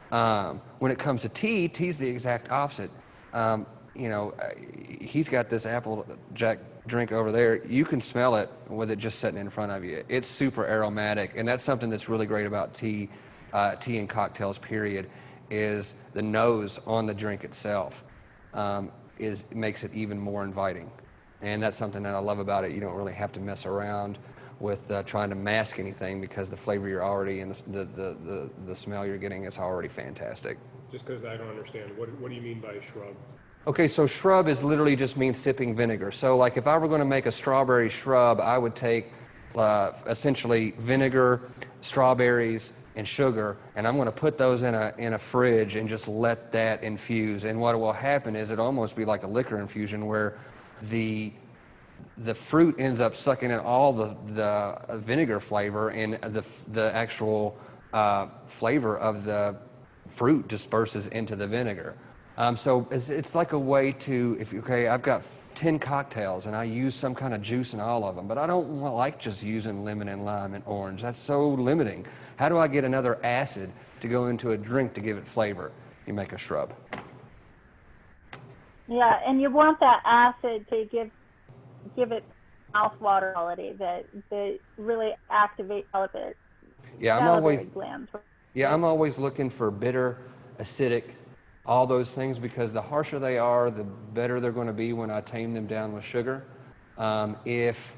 When it comes to tea's the exact opposite. He's got this Applejack drink over there. You can smell it with it just sitting in front of you. It's super aromatic, and that's something that's really great about tea and cocktails, period, is the nose on the drink itself makes it even more inviting. And that's something that I love about it. You don't really have to mess around with trying to mask anything, because the flavor you're already and the smell you're getting is already fantastic. Just because I don't understand, what do you mean by shrub? Okay, so shrub is literally just means sipping vinegar. So like if I were going to make a strawberry shrub, I would take essentially vinegar, strawberries, and sugar, and I'm going to put those in a fridge and just let that infuse. And what will happen is it'll almost be like a liquor infusion, where the fruit ends up sucking in all the vinegar flavor, and the actual flavor of the fruit disperses into the vinegar. So it's like a way to, I've got 10 cocktails and I use some kind of juice in all of them, but I don't like just using lemon and lime and orange. That's so limiting. How do I get another acid to go into a drink to give it flavor? You make a shrub. Yeah, and you want that acid to give it mouthwater quality that really activates all of it. Yeah, I'm always looking for bitter, acidic, all those things, because the harsher they are, the better they're going to be when I tame them down with sugar. If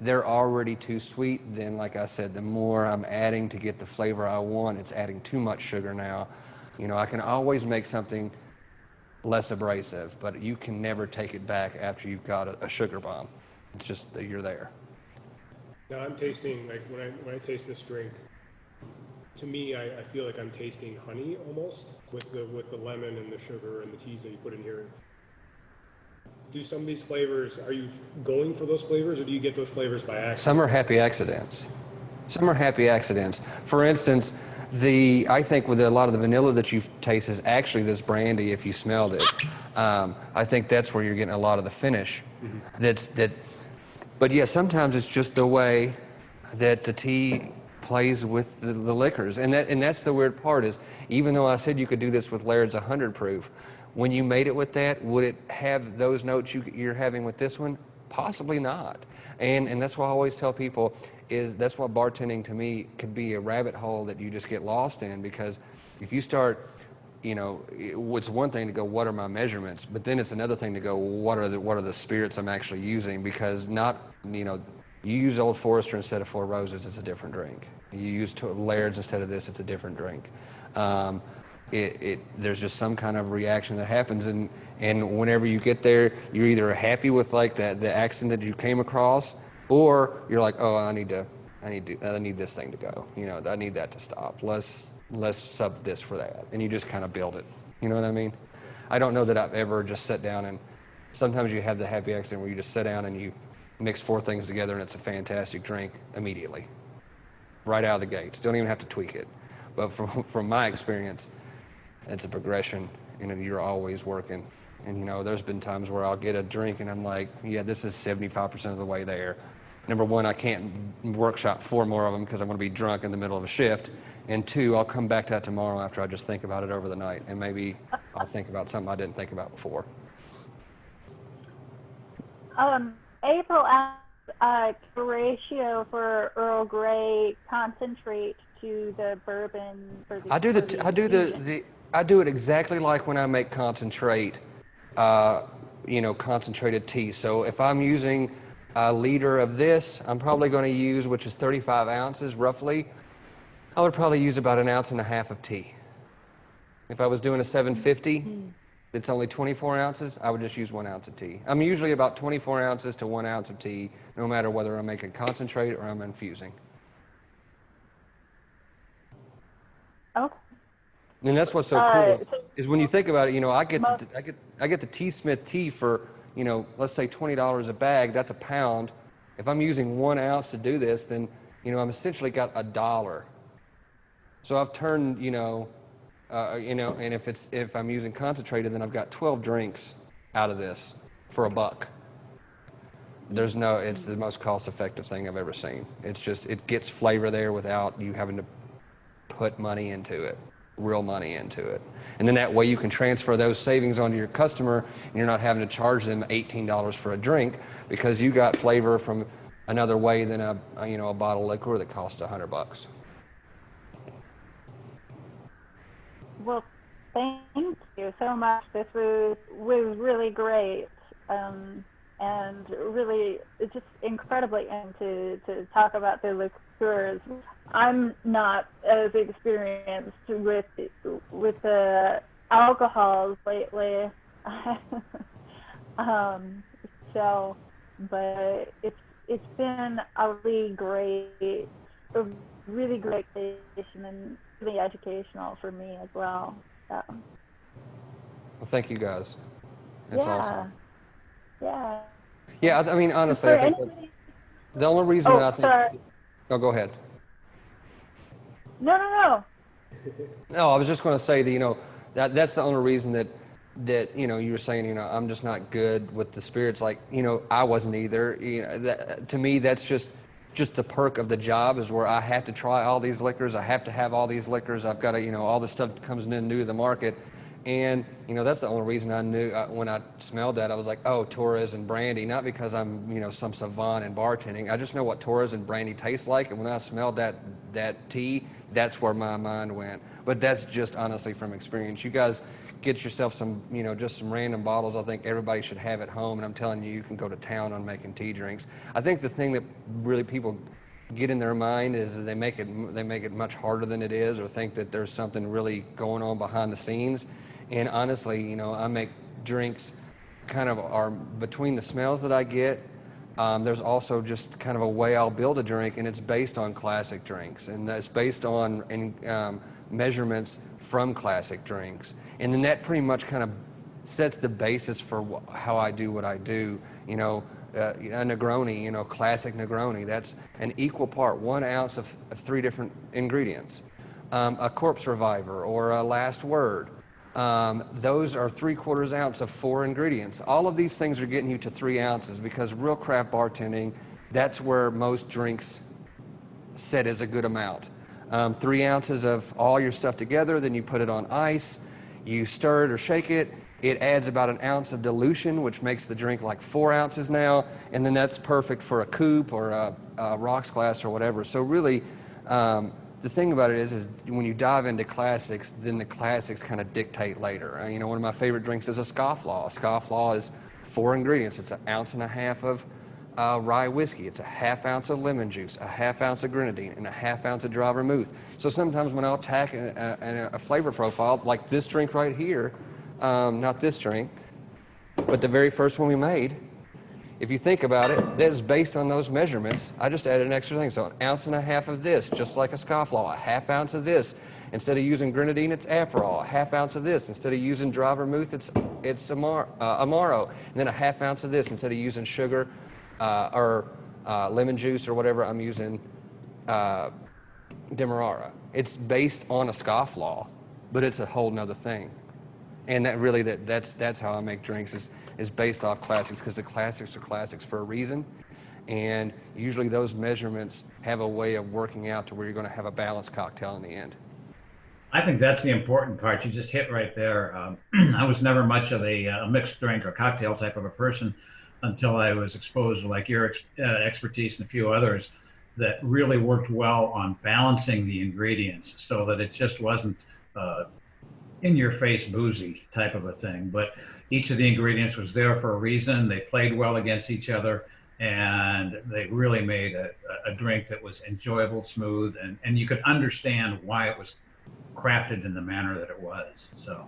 they're already too sweet, then like I said, the more I'm adding to get the flavor I want, it's adding too much sugar now. I can always make something less abrasive, but you can never take it back after you've got a sugar bomb. It's just that you're there. Now I'm tasting, like when I taste this drink, to me, I feel like I'm tasting honey almost with the lemon and the sugar and the teas that you put in here. Do some of these flavors, are you going for those flavors, or do you get those flavors by accident? Some are happy accidents. Some are happy accidents. For instance, I think with a lot of the vanilla that you taste is actually this brandy. If you smelled it, I think that's where you're getting a lot of the finish. But yeah, sometimes it's just the way that the tea plays with the liquors, and that's the weird part is, even though I said you could do this with Laird's 100 proof, when you made it with that, would it have those notes you're having with this one? Possibly not. And that's why I always tell people is that's why bartending to me could be a rabbit hole that you just get lost in, because if you start, it's one thing to go, what are my measurements? But then it's another thing to go, what are the spirits I'm actually using? Because you use Old Forester instead of Four Roses, it's a different drink. You use Laird's instead of this, it's a different drink. There's just some kind of reaction that happens, and whenever you get there, you're either happy with like the accent that you came across, or you're like, oh, I need this thing to go. I need that to stop. Let's sub this for that, and you just kind of build it. You know what I mean? I don't know that I've ever just sat down and sometimes you have the happy accident where you just sit down and you mix 4 things together and it's a fantastic drink immediately, right out of the gates. Don't even have to tweak it. But from my experience, it's a progression, and you're always working. And there's been times where I'll get a drink and I'm like, yeah, this is 75% of the way there. Number one, I can't workshop 4 more of them because I'm going to be drunk in the middle of a shift. And 2, I'll come back to that tomorrow after I just think about it over the night, and maybe I'll think about something I didn't think about before. April asked the ratio for Earl Grey concentrate to the bourbon for the. I do it exactly like when I make concentrate, concentrated tea. So if I'm using a liter of this, I'm probably going to use, which is 35 ounces roughly, I would probably use about 1.5 ounces of tea. If I was doing a 750, it's only 24 ounces, I would just use 1 ounce of tea. I'm usually about 24 ounces to 1 ounce of tea, no matter whether I'm making concentrate or I'm infusing. Okay. And that's what's so cool is when you think about it, I get the T. Smith tea for, let's say $20 a bag. That's £1. If I'm using 1 ounce to do this, then I'm essentially got $1. So I've turned and if I'm using concentrated, then I've got 12 drinks out of this for $1. It's the most cost-effective thing I've ever seen. It's just, it gets flavor there without you having to put money into it, real money into it. And then that way you can transfer those savings onto your customer, and you're not having to charge them $18 for a drink because you got flavor from another way than a bottle of liquor that costs $100. Well, thank you so much. This was really great, and really it's just incredibly into to talk about the liqueurs. I'm not as experienced with the alcohols lately, but it's been a really great station and really educational for me as well. So. Well, thank you guys. That's awesome. Yeah. Yeah, I mean, honestly, I think the only reason that I think... Sorry. Oh, go ahead. No. No, I was just going to say that, that's the only reason that you were saying, I'm just not good with the spirits. Like, I wasn't either. To me, that's just the perk of the job is where I have to try all these liquors. I have to have all these liquors. I've got to, all the stuff that comes in new to the market. And, that's the only reason I knew when I smelled that, I was like, oh, Torres and brandy, not because I'm, some savant in bartending. I just know what Torres and brandy taste like. And when I smelled that tea, that's where my mind went. But that's just honestly from experience. You guys get yourself some, just some random bottles. I think everybody should have at home. And I'm telling you, you can go to town on making tea drinks. I think the thing that really people get in their mind is that they make it much harder than it is, or think that there's something really going on behind the scenes. And honestly, I make drinks kind of are between the smells that I get, There's also just kind of a way I'll build a drink, and it's based on classic drinks, and that's based on measurements from classic drinks. And then that pretty much kind of sets the basis for how I do what I do. You know, a Negroni, you know, classic Negroni, that's an equal part, 1 ounce of 3 different ingredients. A Corpse Reviver or a Last Word, those are 3/4 ounce of 4 ingredients. All of these things are getting you to 3 ounces because real craft bartending, that's where most drinks set as a good amount. 3 ounces of all your stuff together, then you put it on ice, you stir it or shake it. It adds about 1 ounce of dilution, which makes the drink like 4 ounces now, and then that's perfect for a coupe or a rocks glass or whatever. So really, the thing about it is when you dive into classics, then the classics kind of dictate later. You know, one of my favorite drinks is a scofflaw. A scofflaw is 4 ingredients. It's 1.5 ounces of rye whiskey. It's 1/2 ounce of lemon juice, 1/2 ounce of grenadine, and 1/2 ounce of dry vermouth. So sometimes when I'll tack a flavor profile, like this drink right here, not this drink, but the very first one we made, if you think about it, that's based on those measurements. I just added an extra thing. So 1.5 ounces of this, just like a scofflaw, 1/2 ounce of this. Instead of using grenadine, it's Aperol. 1/2 ounce of this. Instead of using dry vermouth, it's Amaro. And then 1/2 ounce of this. Instead of using sugar or lemon juice or whatever, I'm using Demerara. It's based on a scofflaw, but it's a whole nother thing. And that really, that's how I make drinks, is based off classics, because the classics are classics for a reason. And usually those measurements have a way of working out to where you're going to have a balanced cocktail in the end. I think that's the important part. You just hit right there. I was never much of a mixed drink or cocktail type of a person until I was exposed to like your expertise and a few others that really worked well on balancing the ingredients so that it just wasn't in-your-face boozy type of a thing. But each of the ingredients was there for a reason. They played well against each other, and they really made a drink that was enjoyable, smooth, and you could understand why it was crafted in the manner that it was. So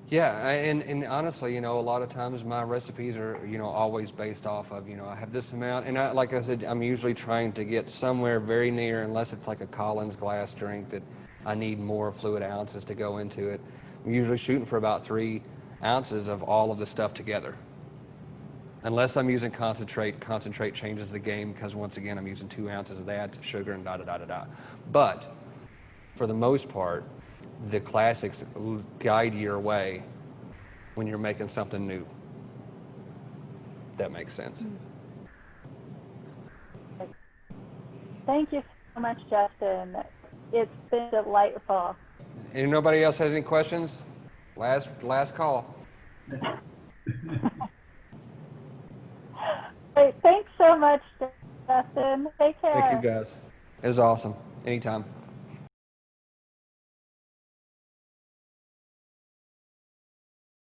yeah, and honestly, you know, a lot of times my recipes are, you know, always based off of, you know, I have this amount, and like I said, I'm usually trying to get somewhere very near, unless it's like a Collins glass drink that I need more fluid ounces to go into it. I'm usually shooting for about 3 ounces of all of the stuff together. Unless I'm using concentrate changes the game, because once again, I'm using 2 ounces of that, sugar, and da-da-da-da-da. But for the most part, the classics guide your way when you're making something new. That makes sense. Thank you so much, Justin. It's been delightful. And nobody else has any questions? Last call. Great. Thanks so much, Justin. Take care. Thank you, guys. It was awesome. Anytime.